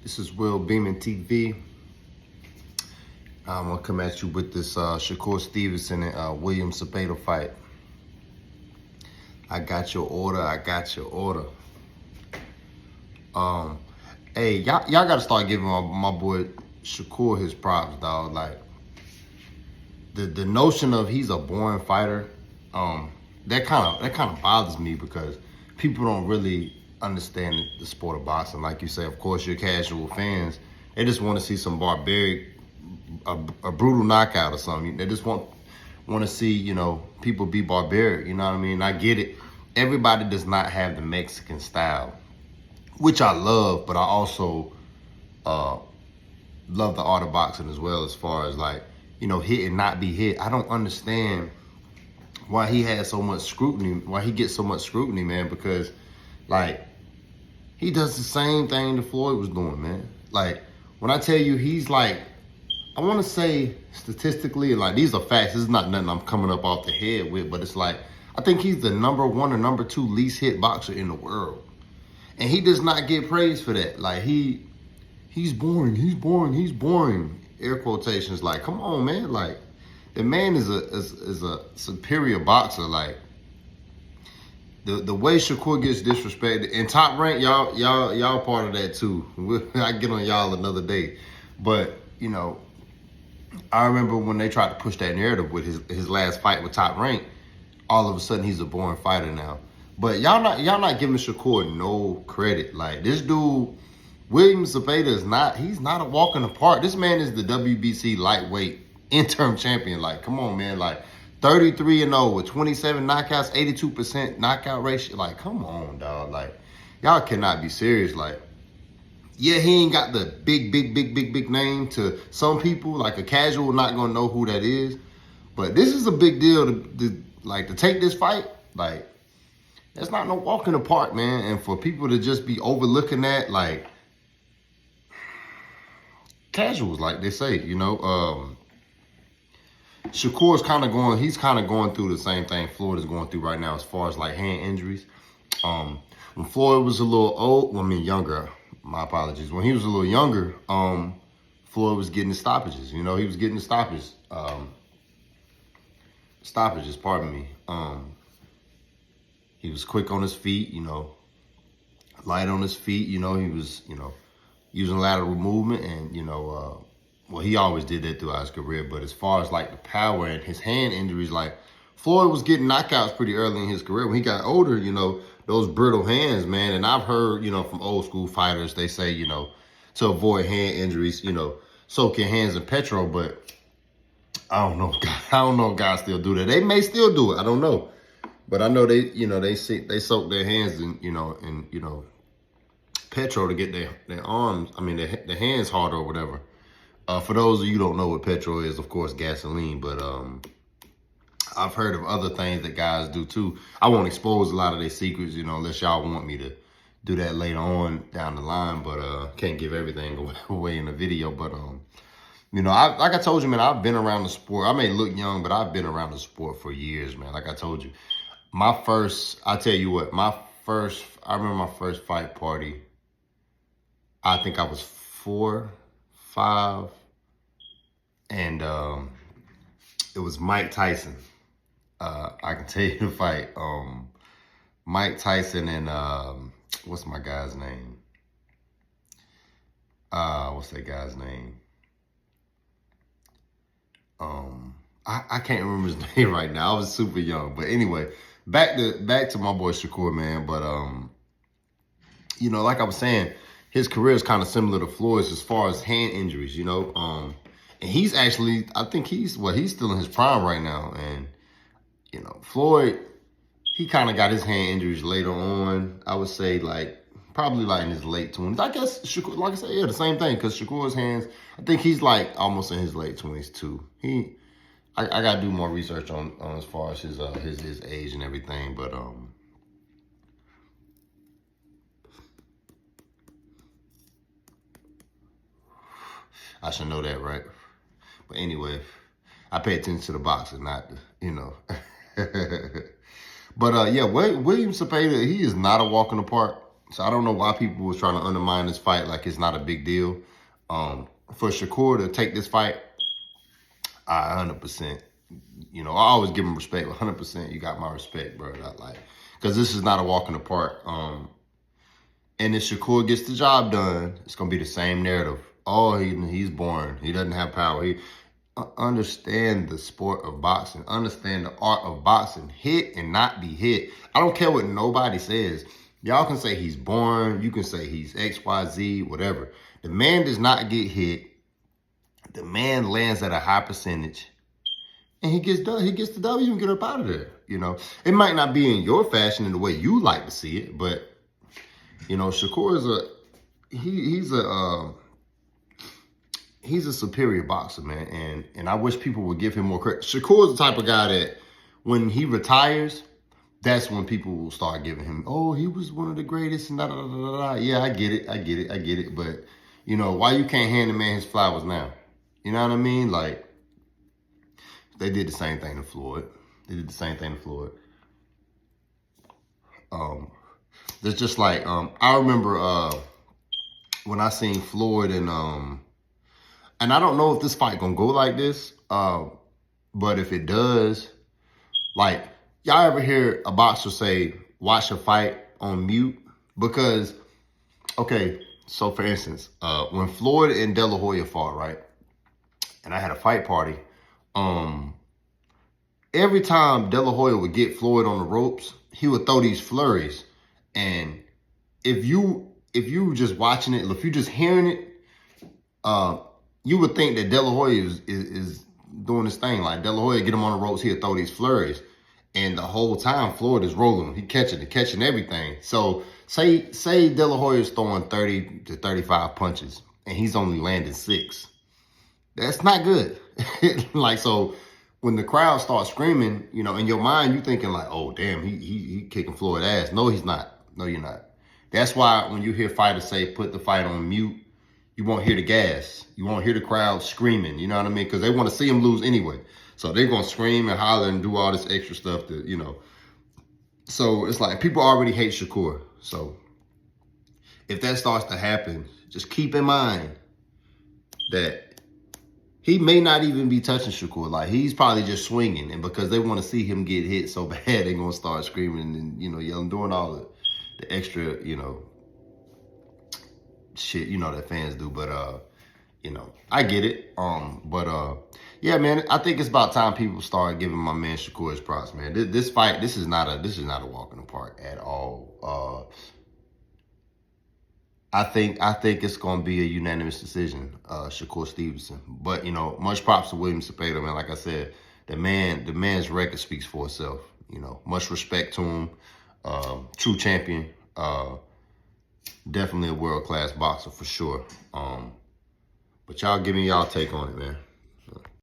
This is Will Beeman TV. I'm gonna come at you with this Shakur Stevenson and William Zepeda fight. I got your order. I got your order. Hey, y'all gotta start giving my boy Shakur his props, dog. Like the notion of he's a boring fighter, that kind of bothers me because people don't really understand the sport of boxing. Like you say, of course, your casual fans, they just want to see some barbaric, a brutal knockout or something. They just want to see, people be barbaric. You know what I mean? I get it. Everybody does not have the Mexican style, which I love, but I also love the art of boxing as well, as far as like, hit and not be hit. I don't understand why he has so much scrutiny, why he gets so much scrutiny, man, because like he does the same thing that Floyd was doing, man. Like when I tell you he's like, I want to say statistically, like these are facts. This is not nothing I'm coming up off the head with, but it's like, I think he's the #1 or #2 least hit boxer in the world. And he does not get praise for that. Like he's boring. Air quotations. Like, come on, man. Like the man is a superior boxer. Like the way Shakur gets disrespected and Top Rank, y'all part of that too. I get on y'all another day. But I remember when they tried to push that narrative with his last fight with Top Rank, all of a sudden he's a boring fighter now. But y'all not giving Shakur no credit. Like this dude, William Zepeda he's not a walk in the park. This man is the WBC lightweight interim champion. Like, come on, man. Like 33-0 with 27 knockouts, 82% knockout ratio. Like, come on, dog. Like, y'all cannot be serious. Like, yeah, he ain't got the big name to some people. Like a casual not gonna know who that is. But this is a big deal to take this fight. Like, that's not no walk in the park, man. And for people to just be overlooking that, like, casuals, like they say, Shakur's he's kind of going through the same thing Floyd is going through right now as far as like hand injuries. When Floyd was a little younger, my apologies. When he was a little younger, Floyd was getting the stoppages. He was getting the stoppages, pardon me. He was quick on his feet, light on his feet. He was, using lateral movement and, well, he always did that throughout his career. But as far as like the power and his hand injuries, like Floyd was getting knockouts pretty early in his career. When he got older, those brittle hands, man. And I've heard, from old school fighters, they say, to avoid hand injuries, soak your hands in petrol. But I don't know. I don't know if guys still do that. They may still do it. I don't know. But I know they soak their hands in, petrol to get their arms, their hands harder or whatever. For those of you who don't know what petrol is, of course, gasoline. But I've heard of other things that guys do too. I won't expose a lot of their secrets, unless y'all want me to do that later on down the line. But can't give everything away in the video. But like I told you, man, I've been around the sport. I may look young, but I've been around the sport for years, man. Like I told you, I remember my first fight party. I think I was 4, 5, and it was Mike Tyson. I can tell you the fight. Mike Tyson and what's my guy's name? What's that guy's name? I can't remember his name right now. I was super young, but anyway, back to my boy Shakur, man. But like I was saying, his career is kind of similar to Floyd's as far as hand injuries, and he's actually, I think he's still in his prime right now. And, Floyd, he kind of got his hand injuries later on. I would say probably in his late 20s. I guess Shakur, like I said, yeah, the same thing. Cause Shakur's hands, I think he's almost in his late 20s too. I gotta do more research on as far as his age and everything. But, I should know that, right? But anyway, I pay attention to the boxing, not But yeah, William Zepeda, he is not a walk in the park. So I don't know why people was trying to undermine this fight like it's not a big deal. For Shakur to take this fight, I 100%. You know, I always give him respect. 100%, you got my respect, bro. Because this is not a walk in the park. And if Shakur gets the job done, it's gonna be the same narrative. Oh, he's boring. He doesn't have power. He understand the sport of boxing. Understand the art of boxing. Hit and not be hit. I don't care what nobody says. Y'all can say he's boring. You can say he's X, Y, Z, whatever. The man does not get hit. The man lands at a high percentage. And he gets done. He gets the W and get up out of there. You know, it might not be in your fashion in the way you like to see it, but you know, Shakur is he's a superior boxer, man, and I wish people would give him more credit. Shakur is the type of guy that when he retires, that's when people will start giving him, oh, he was one of the greatest, and da da da da da. Yeah, I get it. But you know, why you can't hand the man his flowers now? You know what I mean? Like, they did the same thing to Floyd. It's just like, I remember when I seen Floyd and I don't know if this fight gonna go like this, but if it does, like, y'all ever hear a boxer say, watch a fight on mute? Because, okay, so for instance, when Floyd and De La Hoya fought, right, and I had a fight party, every time De La Hoya would get Floyd on the ropes, he would throw these flurries. And if you just watching it, if you just hearing it, you would think that De La Hoya is doing this thing. Like, De La Hoya get him on the ropes, he'll throw these flurries. And the whole time, Floyd is rolling him. He catching everything. So say De La Hoya is throwing 30 to 35 punches, and he's only landing 6. That's not good. Like, so when the crowd starts screaming, you know, in your mind, you're thinking like, oh, damn, he kicking Floyd ass. No, he's not. No, you're not. That's why when you hear fighters say, put the fight on mute, you won't hear the gas. You won't hear the crowd screaming, you know what I mean? Because they want to see him lose anyway. So they're going to scream and holler and do all this extra stuff that, you know. So it's like people already hate Shakur. So if that starts to happen, just keep in mind that he may not even be touching Shakur. Like, he's probably just swinging. And because they want to see him get hit so bad, they're going to start screaming and, you know, yelling, doing all the extra, you know, shit, you know, that fans do. But, you know, I get it. Yeah, man, I think it's about time people start giving my man Shakur his props, man. This fight, this is not a walk in the park at all. I think it's gonna be a unanimous decision, Shakur Stevenson. But you know, much props to William Zepeda, man. Like I said, the man's record speaks for itself. You know, much respect to him. True champion. Definitely a world-class boxer for sure. But y'all give me y'all take on it, man.